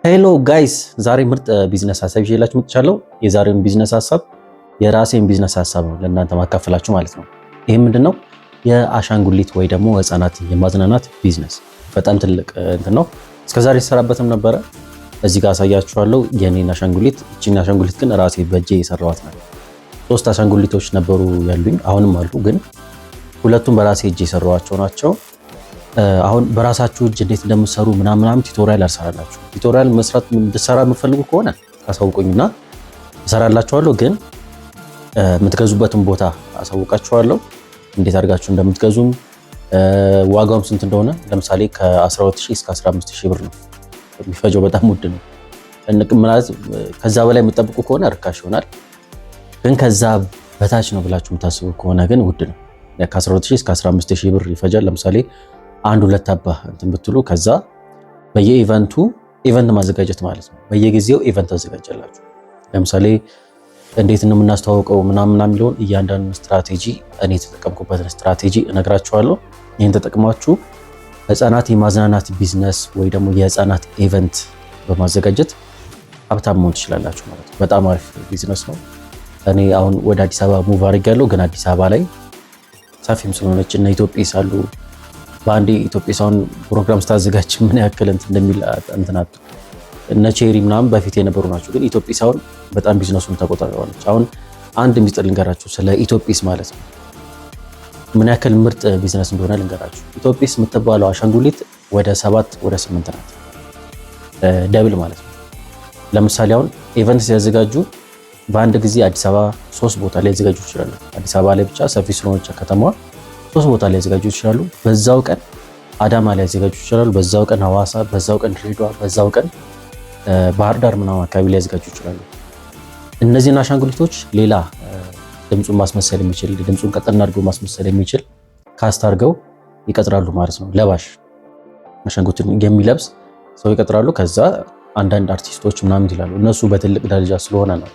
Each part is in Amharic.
ሄሎ ጋይስ ዛሬ ምርጥ ቢዝነስ ሀሳብ ይዤላችሁ መጥቻለሁ። የዛሬውን ቢዝነስ ሀሳብ የራሴን ቢዝነስ ሀሳብ ነው ለእናንተ ማካፈላችሁ ማለት ነው። ይህ ምንድነው? የአሻንጉሊት ወይ ደግሞ ህፃናትን የማዝናናት ቢዝነስ በጣም ትልቅ እንትን ነው። እስከዛሬ የተሰራበትም ነበረ። እዚህ ጋር አሳያችኋለሁ የኔን አሻንጉሊት። እቺን አሻንጉሊት ግን ራሴ በእጄ የሰራኋት ነው። 3 አሻንጉሊቶች ነበሩ ያሉኝ፣ አሁንም አሉ፣ ግን ሁለቱም በራሴ እጄ የሰራኋቸው ናቸው። አሁን በራሳችሁ እጅ እንዴት እንደምትሰሩ ምናምን ቱቶሪያል አልሰራላችሁ። ቱቶሪያል መስራት እንድሰራ የምትፈልጉ ከሆነ አሳውቁኝና እሰራላችኋለሁ። ግን የምትገዙበትን ቦታ አሳውቃችኋለሁ፣ እንዴት አድርጋችሁ እንደምትገዙም ዋጋውም ስንት እንደሆነ። ለምሳሌ ከ12000 እስከ 15000 ብር ነው የሚፈጀው። በጣም ውድ ነው። ማለት ከዛ በላይ የምትጠብቁ ከሆነ ርካሽ ይሆናል። ግን ከዛ በታች ነው ብላችሁ የምታስቡ ከሆነ ግን ውድ ነው። ከ12000 እስከ 15000 ብር ይፈጃል። ለምሳሌ አንድ ሁለት አባ እንትን ብትሉ ከዛ በየኢቨንቱ ኢቨንት ማዘጋጀት ማለት ነው። በየጊዜው ኢቨንት አዘጋጃላችሁ። ለምሳሌ እንዴት ነው የምናስተዋውቀው ምናምን የሚለውን እያንዳንዱን ስትራቴጂ እኔ የተጠቀምኩበትን ስትራቴጂ እነግራችኋለሁ። ይህን ተጠቅማችሁ ህፃናት የማዝናናት ቢዝነስ ወይ ደግሞ የህፃናት ኢቨንት በማዘጋጀት ሀብታም መሆን ትችላላችሁ ማለት ነው። በጣም አሪፍ ቢዝነስ ነው። እኔ አሁን ወደ አዲስ አበባ ሙቭ አድርጌያለሁ። ግን አዲስ አበባ ላይ ሰፊም ስለሆነች እና ኢትዮጵያ ሳሉ በአንዴ ኢትዮጵያ ሳውን ፕሮግራም ስታዘጋጅ ምን ያክል እንደሚል እንትናት እነ ቼሪ ምናምን በፊት የነበሩ ናቸው። ግን ኢትዮጵያ ሳውን በጣም ቢዝነሱን ተቆጣጣሪዋለች። አሁን አንድ ሚስጥር ልንገራችሁ ስለ ኢትዮጵስ ማለት ነው፣ ምን ያክል ምርጥ ቢዝነስ እንደሆነ ልንገራችሁ። ኢትዮጵስ የምትባለው አሻንጉሊት ወደ 7 ወደ 8 ናት፣ ደብል ማለት ነው። ለምሳሌ አሁን ኢቨንት ሲያዘጋጁ በአንድ ጊዜ አዲስ አበባ 3 ቦታ ላይ ያዘጋጁ ይችላሉ። አዲስ አበባ ላይ ብቻ ሰፊ ስለሆነች ከተማዋ 3 ቦታ ላይ ያዘጋጁ ይችላሉ። በዛው ቀን አዳማ ላይ ያዘጋጁ ይችላሉ። በዛው ቀን ሐዋሳ፣ በዛው ቀን ድሬዳዋ፣ በዛው ቀን ባህር ዳር ምናምን አካባቢ ላይ ያዘጋጁ ይችላሉ። እነዚህን አሻንጉሊቶች ሌላ ድምፁን ማስመሰል የሚችል ድምፁን ቀጥና አድርገው ማስመሰል የሚችል ካስት አድርገው ይቀጥራሉ ማለት ነው። ለባሽ አሻንጉሊቱን የሚለብስ ሰው ይቀጥራሉ። ከዛ አንዳንድ አርቲስቶች ምናምን ይላሉ። እነሱ በትልቅ ደረጃ ስለሆነ ነው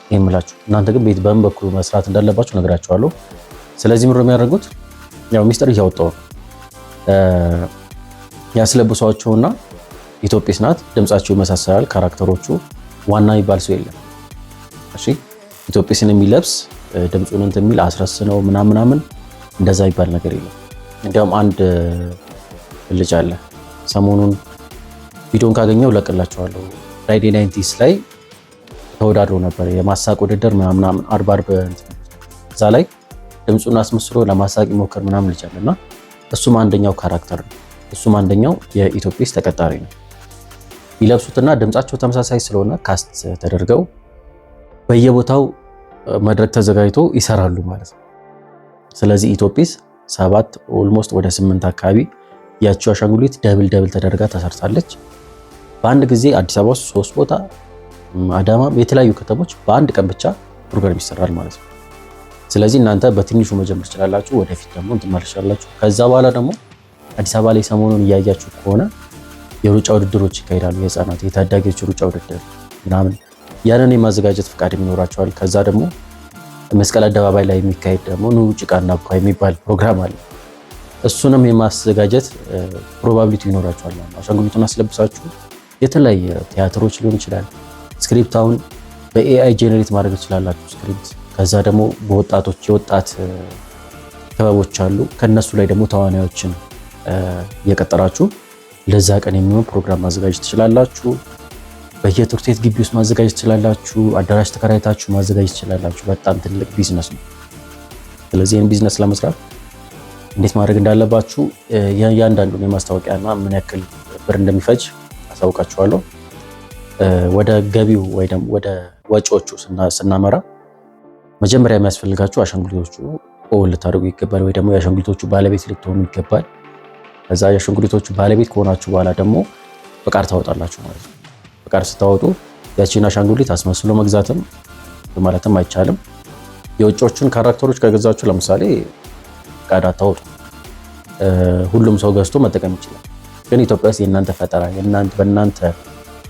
ይሄን የምላችሁ። እናንተ ግን ቤት በምን በኩል መስራት እንዳለባችሁ ነግራችኋለሁ። ስለዚህ ምንድነው የሚያደርጉት? ያው ሚስጥር እያወጣው ያስለብሷቸውና ኢትዮጵስ ናት፣ ድምጻቸው ይመሳሰላል፣ ካራክተሮቹ ዋና የሚባል ሰው የለም። እሺ ኢትዮጵስን የሚለብስ ድምጹን እንትን የሚል አስረስነው ምናምን እንደዛ ይባል ነገር የለም። እንዲያውም አንድ ልጅ አለ፣ ሰሞኑን ቪዲዮን ካገኘው ለቅላችኋለሁ። ፍራይዴ 90ስ ላይ ተወዳድሮ ነበር የማሳቅ ውድድር ምናምን አርብ እዛ ላይ ድምፁን አስመስሎ ለማሳቅ ይሞክር ምናምን ልጅ አለና እሱም አንደኛው ካራክተር ነው። እሱም አንደኛው የኢትዮጵስ ተቀጣሪ ነው። ይለብሱትና ድምጻቸው ተመሳሳይ ስለሆነ ካስት ተደርገው በየቦታው መድረክ ተዘጋጅቶ ይሰራሉ ማለት ነው። ስለዚህ ኢትዮጵስ 7 ኦልሞስት ወደ 8 አካባቢ ያቺው አሻንጉሊት ደብል ተደርጋ ተሰርታለች። በአንድ ጊዜ አዲስ አበባ ውስጥ 3 ቦታ፣ አዳማ፣ የተለያዩ ከተሞች በአንድ ቀን ብቻ ፕሮግራም ይሰራል ማለት ነው። ስለዚህ እናንተ በትንሹ መጀመር ትችላላችሁ፣ ወደፊት ደግሞ ትመለሻላችሁ። ከዛ በኋላ ደግሞ አዲስ አበባ ላይ ሰሞኑን እያያችሁ ከሆነ የሩጫ ውድድሮች ይካሄዳሉ። የህፃናት የታዳጊዎች ሩጫ ውድድር ምናምን ያንን የማዘጋጀት ፍቃድ ይኖራቸዋል። ከዛ ደግሞ መስቀል አደባባይ ላይ የሚካሄድ ደግሞ ኑ ጭቃ እናብኳ የሚባል ፕሮግራም አለ። እሱንም የማዘጋጀት ፕሮባቢሊቲ ይኖራቸዋል ማለት ነው። አሻንጉሊቱን አስለብሳችሁ የተለያየ ቲያትሮች ሊሆን ይችላል። ስክሪፕት አሁን በኤአይ ጄኔሬት ማድረግ ትችላላችሁ ስክሪፕት። ከዛ ደግሞ በወጣቶች የወጣት ክበቦች አሉ። ከነሱ ላይ ደግሞ ተዋናዮችን እየቀጠራችሁ ለዛ ቀን የሚሆን ፕሮግራም ማዘጋጀት ትችላላችሁ። በየትምህርት ቤት ግቢ ውስጥ ማዘጋጀት ትችላላችሁ። አዳራሽ ተከራይታችሁ ማዘጋጀት ትችላላችሁ። በጣም ትልቅ ቢዝነስ ነው። ስለዚህ ይህን ቢዝነስ ለመስራት እንዴት ማድረግ እንዳለባችሁ እያንዳንዱን የማስታወቂያና ምን ያክል ብር እንደሚፈጅ አሳውቃችኋለሁ። ወደ ገቢው ወይ ደግሞ ወደ ወጪዎቹ ስናመራ መጀመሪያ የሚያስፈልጋችሁ አሻንጉሊቶቹ ኦን ልታደርጉ ይገባል፣ ወይ ደግሞ የአሻንጉሊቶቹ ባለቤት ልትሆኑ ይገባል። ከዛ የአሻንጉሊቶቹ ባለቤት ከሆናችሁ በኋላ ደግሞ ፍቃድ ታወጣላችሁ ማለት ነው። ፍቃድ ስታወጡ ያቺን አሻንጉሊት አስመስሎ መግዛትም ማለትም አይቻልም። የውጮቹን ካራክተሮች ከገዛችሁ ለምሳሌ ፍቃድ አታወጡ፣ ሁሉም ሰው ገዝቶ መጠቀም ይችላል። ግን ኢትዮጵያ ውስጥ የእናንተ ፈጠራ በእናንተ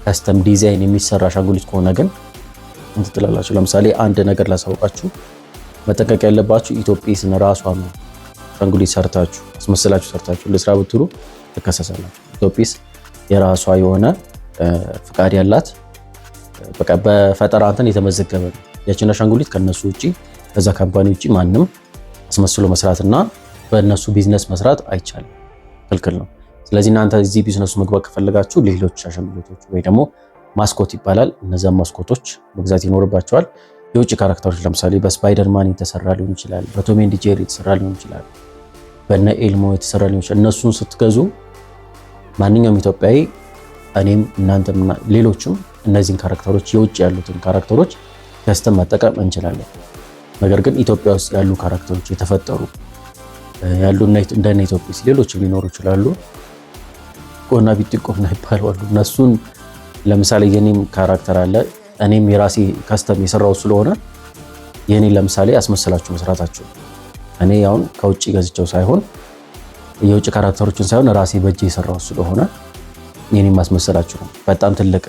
ከስተም ዲዛይን የሚሰራ አሻንጉሊት ከሆነ ግን እንትን ትላላችሁ። ለምሳሌ አንድ ነገር ላሳውቃችሁ፣ መጠንቀቅ ያለባችሁ ኢትዮጵስን ራሷን አሻንጉሊት አስመስላችሁ ሰርታችሁ ለስራ ብትሉ ትከሰሳላችሁ። ኢትዮጵስ የራሷ የሆነ ፍቃድ ያላት በቃ በፈጠራ እንትን የተመዘገበ ነው። ያችን አሻንጉሊት ከነሱ ውጪ ከዛ ካምፓኒ ውጪ ማንም አስመስሎ መስራትና በእነሱ ቢዝነስ መስራት አይቻልም፣ ክልክል ነው። ስለዚህ እናንተ እዚህ ቢዝነሱ መግባት ከፈለጋችሁ ሌሎች አሻንጉሊቶች ወይ ደግሞ ማስኮት ይባላል፣ እነዛን ማስኮቶች መግዛት ይኖርባቸዋል። የውጭ ካራክተሮች ለምሳሌ በስፓይደርማን የተሰራ ሊሆን ይችላል፣ በቶም ኤንድ ጄሪ የተሰራ ሊሆን ይችላል፣ በነ ኤልሞ የተሰራ ሊሆን ይችላል። እነሱን ስትገዙ ማንኛውም ኢትዮጵያዊ እኔም እናንተም ሌሎችም እነዚህን ካራክተሮች የውጭ ያሉትን ካራክተሮች ገዝተን መጠቀም እንችላለን። ነገር ግን ኢትዮጵያ ውስጥ ያሉ ካራክተሮች የተፈጠሩ ያሉ እንደነ ኢትዮጵያ ሌሎችም ሊኖሩ ይችላሉ። ቆና ቢጥቆና ይባላሉ። እነሱን ለምሳሌ የኔም ካራክተር አለ እኔም የራሴ ካስተም የሰራው ስለሆነ የኔ ለምሳሌ አስመስላችሁ መስራታችሁ እኔ አሁን ከውጭ ገዝቸው ሳይሆን የውጭ ካራክተሮችን ሳይሆን ራሴ በእጄ የሰራው ስለሆነ የኔ ማስመሰላችሁ ነው። በጣም ትልቅ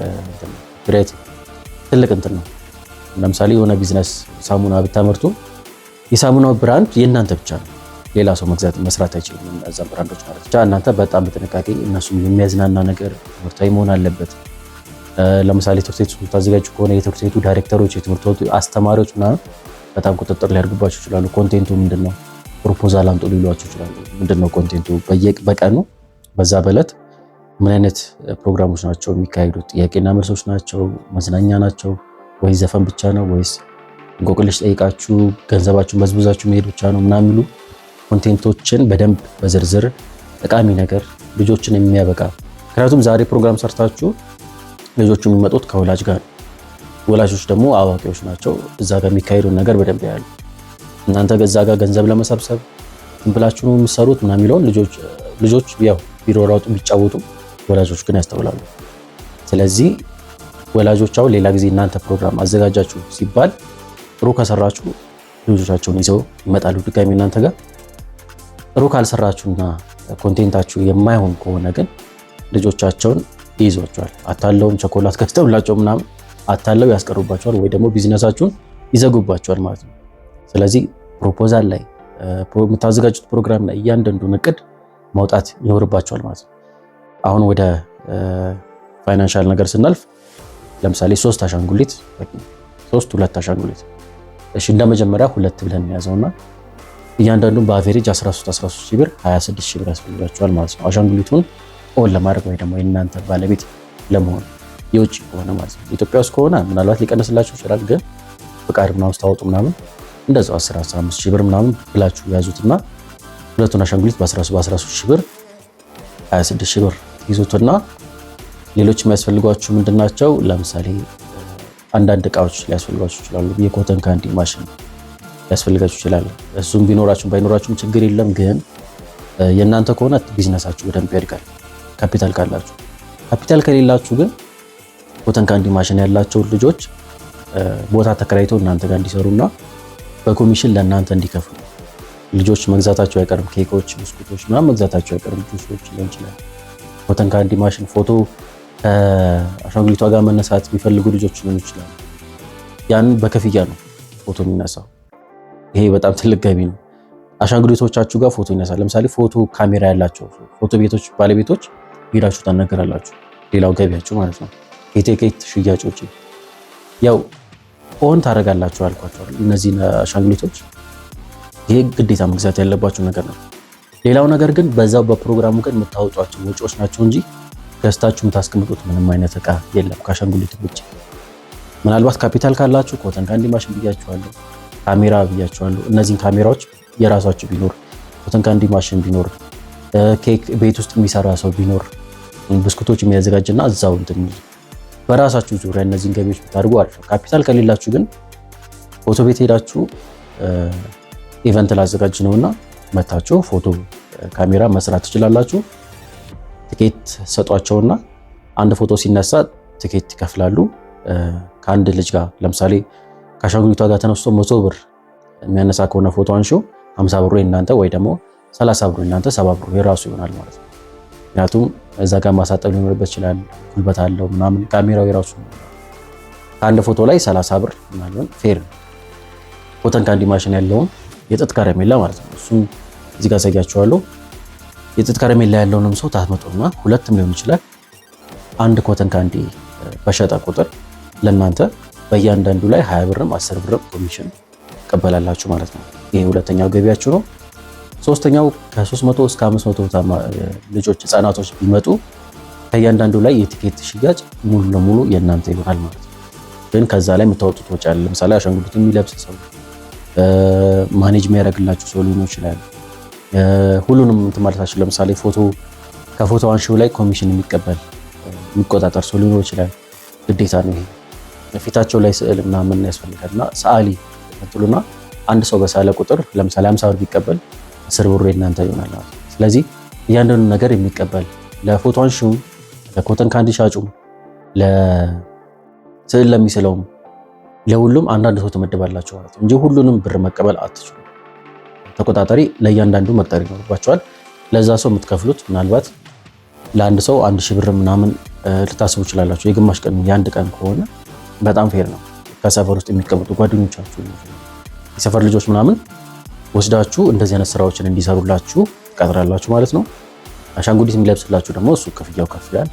እንትን ነው። ለምሳሌ የሆነ ቢዝነስ ሳሙና ብታመርቱ የሳሙናው ብራንድ የእናንተ ብቻ ነው። ሌላ ሰው መስራት አይችልም። እነዛ ብራንዶች ማለት ብቻ እናንተ በጣም በጥንቃቄ እነሱም የሚያዝናና ነገር ትምህርታዊ መሆን አለበት። ለምሳሌ ትምህርት ቤት የምታዘጋጁ ከሆነ የትምህርት ቤቱ ዳይሬክተሮች፣ የትምህርት ቤቱ አስተማሪዎች ምናምን በጣም ቁጥጥር ሊያደርጉባቸው ይችላሉ። ኮንቴንቱ ምንድነው? ፕሮፖዛል አምጡ ሊሏቸው ይችላሉ። ምንድነው ኮንቴንቱ? በቀኑ በዛ በለት ምን አይነት ፕሮግራሞች ናቸው የሚካሄዱት? ጥያቄና መልሶች ናቸው? መዝናኛ ናቸው? ወይ ዘፈን ብቻ ነው? ወይስ እንቆቅልሽ ጠይቃችሁ ገንዘባችሁን በዝብዛችሁ መሄድ ብቻ ነው? ምናምን የሚሉ ኮንቴንቶችን በደንብ በዝርዝር ጠቃሚ ነገር ልጆችን የሚያበቃ ምክንያቱም ዛሬ ፕሮግራም ሰርታችሁ ልጆቹ የሚመጡት ከወላጅ ጋር ነው። ወላጆች ደግሞ አዋቂዎች ናቸው። እዛ ጋር የሚካሄዱን ነገር በደንብ ያሉ እናንተ ገዛ ጋር ገንዘብ ለመሰብሰብ ብላችሁ ነው የምትሰሩት ምናምን የሚለውን ልጆች ያው ቢሮራጡ ቢጫወቱ ወላጆች ግን ያስተውላሉ። ስለዚህ ወላጆች አሁን ሌላ ጊዜ እናንተ ፕሮግራም አዘጋጃችሁ ሲባል ጥሩ ከሰራችሁ ልጆቻቸውን ይዘው ይመጣሉ ድጋሚ እናንተ ጋር። ጥሩ ካልሰራችሁና ኮንቴንታችሁ የማይሆን ከሆነ ግን ልጆቻቸውን ይይዟቸዋል። አታለውን ቸኮላት ገዝተውላቸው ምናምን አታለው ያስቀሩባቸዋል፣ ወይ ደግሞ ቢዝነሳችሁን ይዘጉባቸዋል ማለት ነው። ስለዚህ ፕሮፖዛል ላይ የምታዘጋጁት ፕሮግራም ላይ እያንዳንዱን እቅድ ማውጣት ይኖርባቸዋል ማለት ነው። አሁን ወደ ፋይናንሻል ነገር ስናልፍ ለምሳሌ 3 አሻንጉሊት 2 አሻንጉሊት እሺ፣ እንደመጀመሪያ 2 ብለን ያዘውና እያንዳንዱን በአቬሬጅ 13 ሺህ ብር 26 ሺህ ብር ያስፈልጋቸዋል ማለት ነው። አሻንጉሊቱን ኦን ለማድረግ ወይ ደግሞ የእናንተ ባለቤት ለመሆን የውጭ ከሆነ ማለት ነው። ኢትዮጵያ ውስጥ ከሆነ ምናልባት ሊቀንስላችሁ ይችላል፣ ግን ፍቃድ ምናምን ስታወጡ ምናምን እንደዛው 15 ሺህ ብር ምናምን ብላችሁ ያዙትና ሁለቱን አሻንጉሊት በ13 ሺህ ብር 26 ሺህ ብር ይዙትና ሌሎች የሚያስፈልጓችሁ ምንድናቸው? ለምሳሌ አንዳንድ እቃዎች ሊያስፈልጓችሁ ይችላሉ። የኮተን ካንዲ ማሽን ሊያስፈልጋችሁ ይችላል። እሱም ቢኖራችሁም ባይኖራችሁም ችግር የለም፣ ግን የእናንተ ከሆነ ቢዝነሳችሁ በደንብ ያድጋል ካፒታል ካላችሁ። ካፒታል ከሌላችሁ ግን ኮተን ካንዲ ማሽን ያላቸው ልጆች ቦታ ተከራይተው እናንተ ጋር እንዲሰሩና በኮሚሽን ለእናንተ እንዲከፍሉ ልጆች መግዛታቸው አይቀርም። ኬኮች፣ ብስኩቶች ምናምን መግዛታቸው አይቀርም። ጁሶች ሊሆን ይችላል። ኮተን ካንዲ ማሽን ፎቶ ከአሻንጉሊቷ ጋር መነሳት የሚፈልጉ ልጆች ሊሆኑ ይችላል። ያን በክፍያ ነው ፎቶ የሚነሳው። ይሄ በጣም ትልቅ ገቢ ነው። አሻንጉሊቶቻችሁ ጋር ፎቶ ይነሳል። ለምሳሌ ፎቶ ካሜራ ያላቸው ፎቶ ቤቶች ባለቤቶች ሄዳችሁ ታናገራላችሁ። ሌላው ገቢያችሁ ማለት ነው። የቲኬት ሽያጮች ያው ኦን ታደርጋላችሁ አልኳችሁ። እነዚህን አሻንጉሊቶች ይሄ ግዴታ መግዛት ያለባችሁ ነገር ነው። ሌላው ነገር ግን በዛው በፕሮግራሙ ቀን የምታወጧቸው ወጪዎች ናቸው እንጂ ገዝታችሁ የምታስቀምጡት ምንም አይነት እቃ የለም ከአሻንጉሊት ውጭ። ምናልባት ካፒታል ካላችሁ ኮተን ካንዲ ማሽን ብያችኋለሁ፣ ካሜራ ብያችኋለሁ። እነዚህን ካሜራዎች የራሳችሁ ቢኖር፣ ኮተን ካንዲ ማሽን ቢኖር፣ ኬክ ቤት ውስጥ የሚሰራ ሰው ቢኖር፣ ብስኩቶች የሚያዘጋጅና እዛው እንትን በራሳችሁ ዙሪያ እነዚህን ገቢዎች ብታደርጉ አሪፍ ነው። ካፒታል ከሌላችሁ ግን ፎቶ ቤት ሄዳችሁ ኢቨንት ላዘጋጅ ነውና መታችሁ ፎቶ ካሜራ መስራት ትችላላችሁ። ትኬት ሰጧቸውና አንድ ፎቶ ሲነሳ ትኬት ይከፍላሉ። ከአንድ ልጅ ጋር ለምሳሌ ከአሻንጉሊቷ ጋር ተነስቶ 100 ብር የሚያነሳ ከሆነ ፎቶ አንሺው 50 ብሩ የእናንተ ወይ ደግሞ 30 ብሩ የእናንተ 70 ብሩ የራሱ ይሆናል ማለት ነው። ምክንያቱም እዛ ጋር ማሳጠብ ሊኖርበት ይችላል፣ ጉልበት አለው ምናምን። ካሜራው የራሱ ከአንድ ፎቶ ላይ 30 ብር ምናምን ፌር ነው። ኮተን ካንዲ ማሽን ያለውን የጥጥ ከረሜላ ማለት ነው። እሱም እዚህ ጋር አሳያችኋለሁ። የጥጥ ከረሜላ ያለውንም ሰው ታመጡና 2 ሊሆን ይችላል አንድ ኮተን ካንዲ በሸጠ ቁጥር ለእናንተ በእያንዳንዱ ላይ 20 ብርም 10 ብርም ኮሚሽን ትቀበላላችሁ ማለት ነው። ይሄ ሁለተኛው ገቢያችሁ ነው። ሶስተኛው ከ300 እስከ 500 ልጆች ህፃናቶች ቢመጡ ከእያንዳንዱ ላይ የቲኬት ሽያጭ ሙሉ ለሙሉ የእናንተ ይሆናል ማለት ነው። ግን ከዛ ላይ የምታወጡት ወጪ አለ። ለምሳሌ አሻንጉሊት የሚለብስ ሰው፣ ማኔጅ የሚያደርግላችሁ ሰው ሊሆን ይችላል። ሁሉንም እንትን ማለታችሁ ለምሳሌ ከፎቶ አንሺው ላይ ኮሚሽን የሚቆጣጠር ሰው ሊኖር ይችላል። ግዴታ ነው ይሄ። ፊታቸው ላይ ስዕል ምናምን ያስፈልጋልና ሰዓሊ ትሉና አንድ ሰው በሳለ ቁጥር ለምሳሌ 50 ብር ቢቀበል 10 ብር የእናንተ ይሆናል ማለት ነው። ስለዚህ እያንዳንዱ ነገር የሚቀበል ለፎቶ አንሺው፣ ለኮተን ካንዲ ሻጩም፣ ለስዕል ለሚስለውም ለሁሉም አንዳንድ ሰው ትመድባላችሁ ማለት ነው እንጂ ሁሉንም ብር መቀበል አትችሉም። ተቆጣጣሪ ለእያንዳንዱ መቅጠር ይኖርባቸዋል። ለዛ ሰው የምትከፍሉት ምናልባት ለአንድ ሰው 1000 ብር ምናምን ልታስቡ ይችላላችሁ። የግማሽ ቀን የአንድ ቀን ከሆነ በጣም ፌር ነው። ከሰፈር ውስጥ የሚቀመጡ ጓደኞቻችሁ፣ የሰፈር ልጆች ምናምን ወስዳችሁ እንደዚህ አይነት ስራዎችን እንዲሰሩላችሁ ትቀጥራላችሁ ማለት ነው። አሻንጉሊት የሚለብስላችሁ ደግሞ እሱ ክፍያው ከፍ ይላል።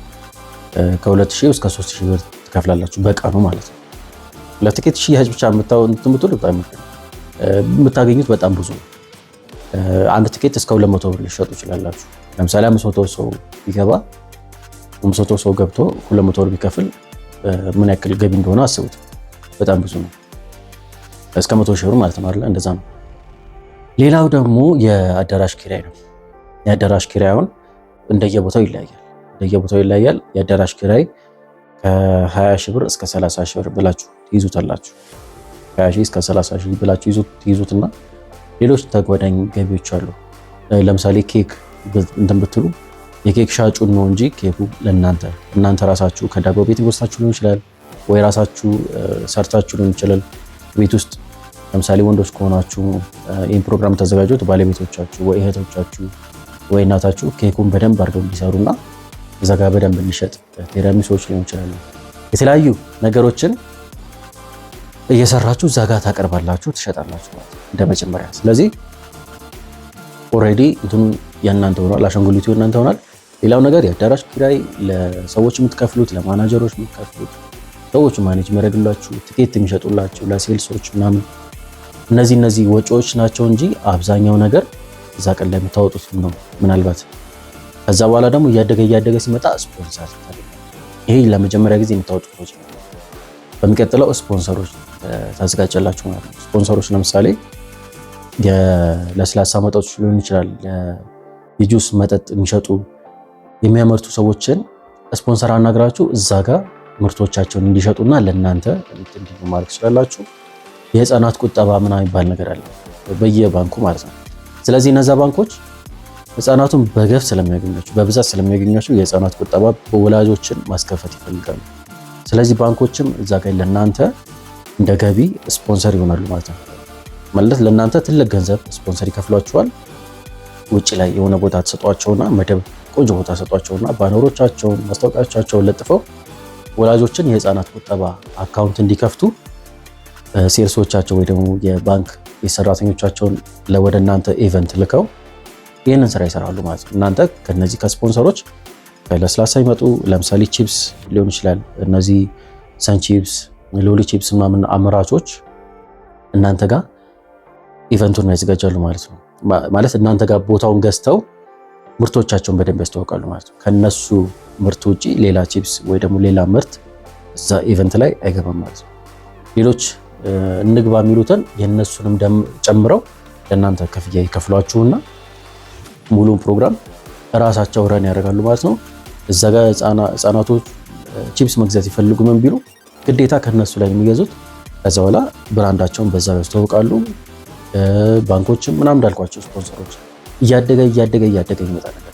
ከ2000 እስከ 3000 ብር ትከፍላላችሁ በቀኑ ማለት ነው። ለትኬት ሽያጭ ብቻ የምታገኙት በጣም ብዙ ነው። አንድ ትኬት እስከ 200 ብር ሊሸጡ ይችላላችሁ። ለምሳሌ 500 ሰው ቢገባ 500 ሰው ገብቶ 200 ብር ቢከፍል ምን ያክል ገቢ እንደሆነ አስቡት። በጣም ብዙ ነው። እስከ 100 ሺህ ብር ማለት ነው አይደል? እንደዛ ነው። ሌላው ደግሞ የአዳራሽ ኪራይ ነው። የአዳራሽ ኪራዩን እንደየቦታው ይለያያል። የአዳራሽ ኪራይ ከ20 ሺህ ብር እስከ 30 ሺህ ብር ብላችሁ ትይዙታላችሁ። ከ20 ሺህ እስከ 30 ሺህ ብላችሁ ትይዙትና ሌሎች ተጓዳኝ ገቢዎች አሉ። ለምሳሌ ኬክ እንትን ብትሉ የኬክ ሻጩን ነው እንጂ ኬኩ እናንተ ራሳችሁ ከዳቦ ቤት ወስዳችሁ ሊሆን ይችላል፣ ወይ ራሳችሁ ሰርታችሁ ሊሆን ይችላል። ቤት ውስጥ ለምሳሌ ወንዶች ከሆናችሁ ይህን ፕሮግራም ተዘጋጁት ባለቤቶቻችሁ ወይ እህቶቻችሁ ወይ እናታችሁ ኬኩን በደንብ አድርገው እንዲሰሩና እዛ ጋር በደንብ እንዲሸጥ ቴራሚሶች ሊሆን ይችላሉ። የተለያዩ ነገሮችን እየሰራችሁ እዛ ጋር ታቀርባላችሁ፣ ትሸጣላችሁ ማለት እንደ መጀመሪያ። ስለዚህ ኦልሬዲ እንትኑ የእናንተ ሆኗል፣ አሻንጉሊቱ የእናንተ ሆኗል። ሌላው ነገር የአዳራሽ ኪራይ ለሰዎች የምትከፍሉት፣ ለማናጀሮች የምትከፍሉት፣ ሰዎች ማኔጅ የሚያደርግላችሁ፣ ትኬት የሚሸጡላችሁ፣ ለሴልሶች ምናምን እነዚህ ወጪዎች ናቸው እንጂ አብዛኛው ነገር እዛ ቀን ላይ የምታወጡት ነው ምናልባት። ከዛ በኋላ ደግሞ እያደገ ሲመጣ ስፖንሰር ታገኛላችሁ። ይሄ ለመጀመሪያ ጊዜ የምታወጡት ወጪ ነው። በሚቀጥለው ስፖንሰሮች ታዘጋጃላችሁ ማለት ነው። ስፖንሰሮች ለምሳሌ የለስላሳ መጠጦች ሊሆን ይችላል፣ የጁስ መጠጥ የሚሸጡ የሚያመርቱ ሰዎችን ስፖንሰር አናግራችሁ እዛ ጋር ምርቶቻቸውን እንዲሸጡና ለእናንተ እንዲሁ ማድረግ ትችላላችሁ። የህፃናት ቁጠባ ምናምን የሚባል ነገር አለ በየባንኩ ማለት ነው። ስለዚህ እነዛ ባንኮች ህፃናቱን በብዛት ስለሚያገኟቸው የህፃናት ቁጠባ ወላጆችን ማስከፈት ይፈልጋሉ። ስለዚህ ባንኮችም እዛ ጋር ለእናንተ እንደ ገቢ ስፖንሰር ይሆናሉ ማለት ነው። ማለት ለእናንተ ትልቅ ገንዘብ ስፖንሰር ይከፍሏቸዋል። ውጭ ላይ የሆነ ቦታ ተሰጧቸውና መደብ ቆንጆ ቦታ ተሰጧቸውና ባነሮቻቸውን ማስታወቂያቸውን ለጥፈው ወላጆችን የህፃናት ቁጠባ አካውንት እንዲከፍቱ ሴልሶቻቸው ወይ ደግሞ የባንክ የሰራተኞቻቸውን ወደ እናንተ ኢቨንት ልከው ይህንን ስራ ይሰራሉ ማለት ነው። እናንተ ከነዚህ ከስፖንሰሮች ለስላሳ ይመጡ ለምሳሌ ቺፕስ ሊሆን ይችላል። እነዚህ ሰን ቺፕስ፣ ሎሊ ቺፕስ ምናምን አምራቾች እናንተ ጋር ኢቨንቱን ያዘጋጃሉ ማለት ነው። ማለት እናንተ ጋር ቦታውን ገዝተው ምርቶቻቸውን በደንብ ያስተዋውቃሉ ማለት ነው። ከነሱ ምርት ውጪ ሌላ ቺፕስ ወይ ደግሞ ሌላ ምርት እዛ ኢቨንት ላይ አይገባም ማለት ነው። ሌሎች እንግባ የሚሉትን የነሱንም ጨምረው ለእናንተ ክፍያ ይከፍሏችሁና ሙሉን ፕሮግራም ራሳቸው ረን ያደርጋሉ ማለት ነው። እዛ ጋር ህፃናቶች ቺፕስ መግዛት ይፈልጉ ምን ቢሉ ግዴታ ከነሱ ላይ የሚገዙት። ከዛ በኋላ ብራንዳቸውን በዛ ያስተዋውቃሉ። ባንኮችም ምናምን እንዳልኳቸው ስፖንሰሮች እያደገ ይመጣ ነገር።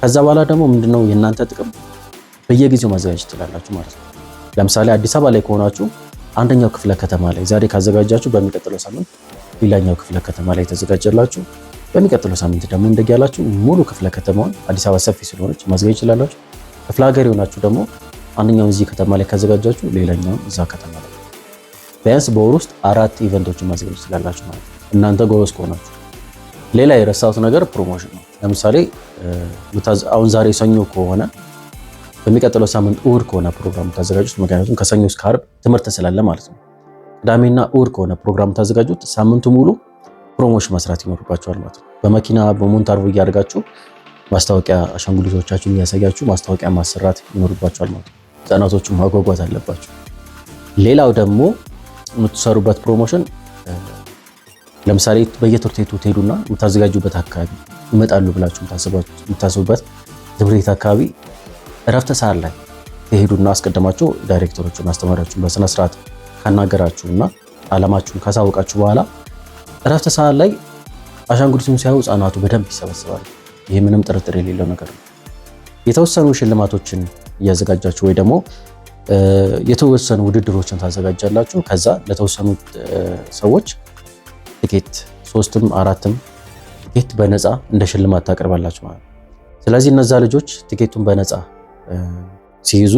ከዛ በኋላ ደግሞ ምንድነው የእናንተ ጥቅም በየጊዜው ማዘጋጀት ትችላላችሁ ማለት ነው። ለምሳሌ አዲስ አበባ ላይ ከሆናችሁ አንደኛው ክፍለ ከተማ ላይ ዛሬ ካዘጋጃችሁ በሚቀጥለው ሳምንት ሌላኛው ክፍለ ከተማ ላይ ተዘጋጀላችሁ። በሚቀጥለው ሳምንት ደግሞ እንደያላችሁ ሙሉ ክፍለ ከተማውን አዲስ አበባ ሰፊ ስለሆነች ማዘጋጀት ትችላላችሁ። ክፍለ ሀገር የሆናችሁ ደግሞ አንደኛው እዚህ ከተማ ላይ ካዘጋጃችሁ ሌላኛውን እዛ ከተማ ላይ ቢያንስ በወር ውስጥ 4 ኢቨንቶችን ማዘጋጀት ትችላላችሁ ማለት ነው እናንተ ጎበዝ ከሆናችሁ። ሌላ የረሳሁት ነገር ፕሮሞሽን ነው። ለምሳሌ አሁን ዛሬ ሰኞ ከሆነ በሚቀጥለው ሳምንት እሁድ ከሆነ ፕሮግራም ታዘጋጁት፣ ምክንያቱም ከሰኞ እስከ ዓርብ ትምህርት ስላለ ማለት ነው። ቅዳሜና እሁድ ከሆነ ፕሮግራም ታዘጋጁት፣ ሳምንቱ ሙሉ ፕሮሞሽን መስራት ይኖርባችኋል ማለት ነው። በመኪና በሞንታርቦ እያደረጋችሁ ማስታወቂያ አሻንጉሊቶቻችሁን እያሳያችሁ ማስታወቂያ ማሰራት ይኖርባችኋል ማለት ነው። ህጻናቶቹን ማጓጓት አለባችሁ። ሌላው ደግሞ የምትሰሩበት ፕሮሞሽን ለምሳሌ በየትምህርት ቤቱ ትሄዱና የምታዘጋጁበት አካባቢ ይመጣሉ ብላችሁ የምታስቡበት ትምህርት ቤት አካባቢ እረፍተ ሰዓት ላይ ትሄዱና አስቀድማችሁ ዳይሬክተሮቹን አስተማሪዎቹን በስነ ስርዓት ካናገራችሁና ዓላማችሁን ካሳወቃችሁ በኋላ እረፍተ ሰዓት ላይ አሻንጉሊቱን ሲያዩ ህጻናቱ በደንብ ይሰበሰባሉ። ይሄ ምንም ጥርጥር የሌለው ነገር ነው። የተወሰኑ ሽልማቶችን እያዘጋጃችሁ ወይ ደግሞ የተወሰኑ ውድድሮችን ታዘጋጃላችሁ። ከዛ ለተወሰኑ ሰዎች ቲኬት 3ም 4ም ቲኬት በነፃ እንደ ሽልማት ታቀርባላችሁ ማለት ነው። ስለዚህ እነዛ ልጆች ቲኬቱን በነፃ ሲይዙ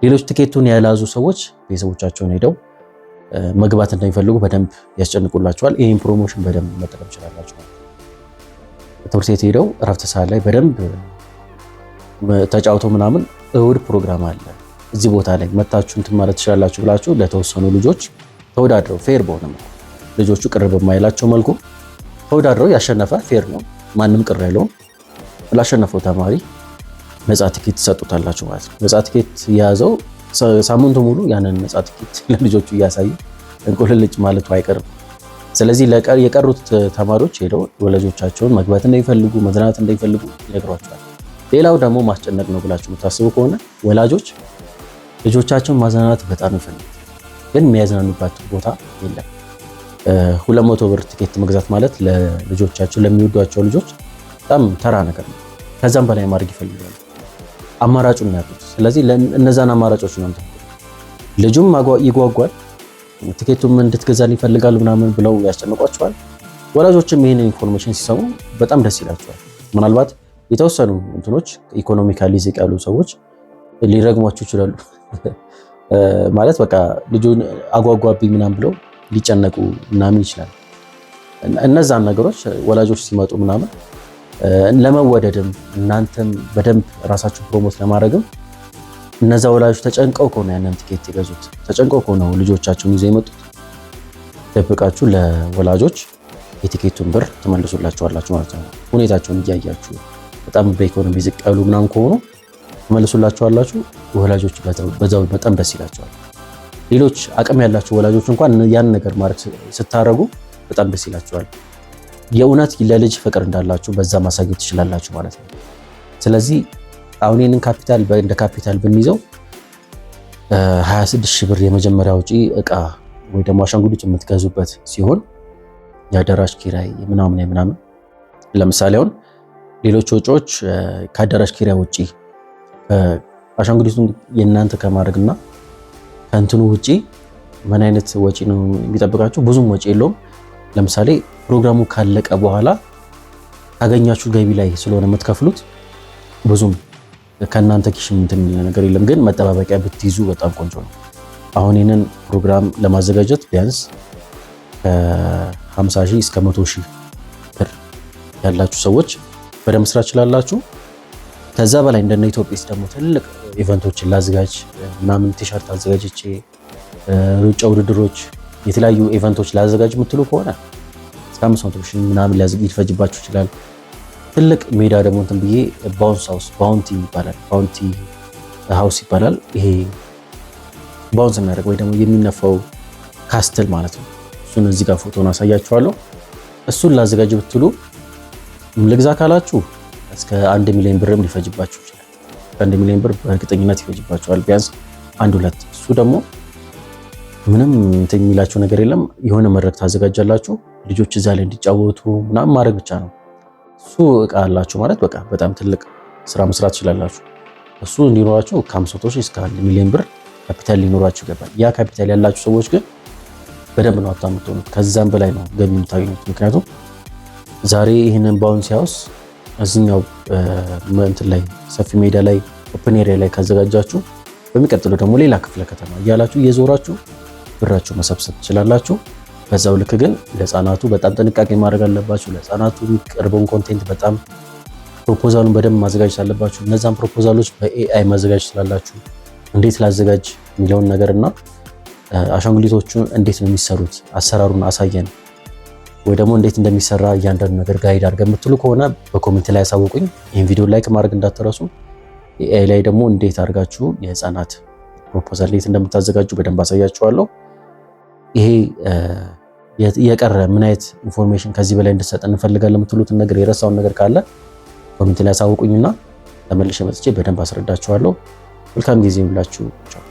ሌሎች ቲኬቱን ያላዙ ሰዎች ቤተሰቦቻቸውን ሄደው መግባት እንደሚፈልጉ በደንብ ያስጨንቁላቸዋል። ይህን ፕሮሞሽን በደንብ መጠቀም ይችላላችሁ ማለት ነው። ትምህርት ቤት ሄደው እረፍት ሰዓት ላይ በደንብ ተጫውተው ምናምን እሁድ ፕሮግራም አለ እዚህ ቦታ ላይ መታችሁ እንትን ማለት ትችላላችሁ ብላችሁ ለተወሰኑ ልጆች ተወዳድረው ፌር በሆነ መልኩ ልጆቹ ቅር በማይላቸው መልኩ ተወዳድረው ያሸነፈ ፌር ነው፣ ማንም ቅር አይለውም። ላሸነፈው ተማሪ ነፃ ቲኬት ትሰጡታላችሁ ማለት ነው። ነፃ ቲኬት የያዘው ሳምንቱ ሙሉ ያንን ነፃ ቲኬት ለልጆቹ እያሳየ እንቁልልጭ ማለቱ አይቀርም። ስለዚህ የቀሩት ተማሪዎች ሄደው ወላጆቻቸውን መግባት እንዳይፈልጉ መዝናናት እንዳይፈልጉ ይነግሯቸዋል። ሌላው ደግሞ ማስጨነቅ ነው ብላችሁ የምታስቡ ከሆነ ወላጆች ልጆቻቸውን ማዝናናት በጣም ይፈልጋሉ፣ ግን የሚያዝናኑበት ቦታ የለም። 200 ብር ቲኬት መግዛት ማለት ለልጆቻቸው ለሚወዷቸው ልጆች በጣም ተራ ነገር ነው። ከዛም በላይ ማድረግ ይፈልጋሉ። አማራጩን ነው ያጡት። ስለዚህ እነዛን አማራጮች ነው ልጁም ይጓጓል፣ ቲኬቱም እንድትገዛን ይፈልጋሉ ምናምን ብለው ያስጨንቋቸዋል። ወላጆችም ይህን ኢንፎርሜሽን ሲሰሙ በጣም ደስ ይላቸዋል። ምናልባት የተወሰኑ እንትኖች ኢኮኖሚካሊ ዝቅ ያሉ ሰዎች ሊረግሟቸው ይችላሉ። ማለት በቃ ልጁን አጓጓብኝ ምናምን ብለው ሊጨነቁ ምናምን ይችላል። እነዛን ነገሮች ወላጆች ሲመጡ ምናምን ለመወደድም እናንተም በደንብ ራሳችሁ ፕሮሞት ለማድረግም እነዛ ወላጆች ተጨንቀው ከሆነ ያንን ቲኬት የገዙት ተጨንቀው ከሆነ ልጆቻቸውን ይዘው የመጡት ደብቃችሁ ለወላጆች የቲኬቱን ብር ትመልሱላቸዋላችሁ ማለት ነው። ሁኔታቸውን እያያችሁ በጣም በኢኮኖሚ ዝቅ ያሉ ምናምን ከሆኑ ትመልሱላቸዋላችሁ። ወላጆች በዛው በጣም ደስ ይላቸዋል። ሌሎች አቅም ያላቸው ወላጆች እንኳን ያን ነገር ማድረግ ስታረጉ በጣም ደስ ይላቸዋል። የእውነት ለልጅ ፍቅር እንዳላችሁ በዛ ማሳየት ትችላላችሁ ማለት ነው። ስለዚህ አሁን ይህንን ካፒታል እንደ ካፒታል ብንይዘው 26 ሺህ ብር የመጀመሪያ ወጪ እቃ ወይ ደግሞ አሻንጉሊት የምትገዙበት ሲሆን የአዳራሽ ኪራይ ምናምን ለምሳሌ አሁን ሌሎች ወጪዎች ከአዳራሽ ኪራይ ውጪ አሻንጉሊቱን የእናንተ ከማድረግና ከእንትኑ ውጪ ምን አይነት ወጪ ነው የሚጠብቃችሁ? ብዙም ወጪ የለውም። ለምሳሌ ፕሮግራሙ ካለቀ በኋላ ካገኛችሁ ገቢ ላይ ስለሆነ የምትከፍሉት ብዙም ከእናንተ ኪሽ እንትን የሚል ነገር የለም። ግን መጠባበቂያ ብትይዙ በጣም ቆንጆ ነው። አሁን ይህንን ፕሮግራም ለማዘጋጀት ቢያንስ ከ50 ሺህ እስከ 100 ሺህ ብር ያላችሁ ሰዎች በደንብ መስራት ትችላላችሁ። ከዛ በላይ እንደነ ኢትዮጵያስ ደግሞ ትልቅ ኢቨንቶችን ላዘጋጅ ምናምን ቲሸርት አዘጋጅቼ ሩጫ ውድድሮች፣ የተለያዩ ኢቨንቶች ላዘጋጅ የምትሉ ከሆነ እስከ 500 ሺህ ምናምን ሊፈጅባችሁ ይችላል። ትልቅ ሜዳ ደግሞ እንትን ብዬ ባውንቲ ሃውስ ይባላል። ይሄ ባውንስ የሚያደርግ ወይ ደግሞ የሚነፋው ካስትል ማለት ነው። እሱን እዚህ ጋር ፎቶን አሳያችኋለሁ። እሱን ላዘጋጅ ብትሉ ልግዛ ካላችሁ እስከ 1 ሚሊዮን ብርም ሊፈጅባችሁ ይችላል። 1 ሚሊዮን ብር በእርግጠኝነት ይፈጅባችኋል ቢያንስ 1-2። እሱ ደግሞ ምንም እንትን የሚላችሁ ነገር የለም። የሆነ መድረክ ታዘጋጃላችሁ፣ ልጆች እዛ ላይ እንዲጫወቱ ምናምን ማድረግ ብቻ ነው። እሱ እቃ አላችሁ ማለት በቃ በጣም ትልቅ ስራ መስራት ትችላላችሁ። እሱ እንዲኖራችሁ ከ500 ሺህ እስከ 1 ሚሊዮን ብር ካፒታል ሊኖራችሁ ይገባል። ያ ካፒታል ያላችሁ ሰዎች ግን በደንብ ነው ሀብታም የምትሆኑት፣ ከዛም በላይ ነው ገቢ የምታገኙት። ምክንያቱም ዛሬ ይህንን ባውንስ ሃውስ እዚህኛው እንትን ላይ ሰፊ ሜዳ ላይ ኦፕን ኤሪያ ላይ ካዘጋጃችሁ በሚቀጥለው ደግሞ ሌላ ክፍለ ከተማ እያላችሁ እየዞራችሁ ብራችሁ መሰብሰብ ትችላላችሁ። በዛው ልክ ግን ለህፃናቱ በጣም ጥንቃቄ ማድረግ አለባችሁ። ለህፃናቱ የሚቀርበውን ኮንቴንት በጣም ፕሮፖዛሉን በደንብ ማዘጋጀት አለባችሁ። እነዛን ፕሮፖዛሎች በኤአይ ማዘጋጀት ስላላችሁ እንዴት ላዘጋጅ የሚለውን ነገርና አሻንጉሊቶቹን እንዴት ነው የሚሰሩት አሰራሩን አሳየን ወይ ደግሞ እንዴት እንደሚሰራ እያንዳንዱ ነገር ጋይድ አድርገን የምትሉ ከሆነ በኮሜንት ላይ ያሳውቁኝ። ይህን ቪዲዮ ላይክ ማድረግ እንዳትረሱ። ኤአይ ላይ ደግሞ እንዴት አድርጋችሁ የህፃናት ፕሮፖዛል እንዴት እንደምታዘጋጁ በደንብ አሳያችኋለሁ። ይሄ የቀረ ምን አይነት ኢንፎርሜሽን ከዚህ በላይ እንድሰጥ እንፈልጋለን የምትሉትን ነገር የረሳውን ነገር ካለ ኮሜንት ላይ ያሳውቁኝና ተመልሼ መጥቼ በደንብ አስረዳችኋለሁ። መልካም ጊዜ ይሁንላችሁ። ቻው።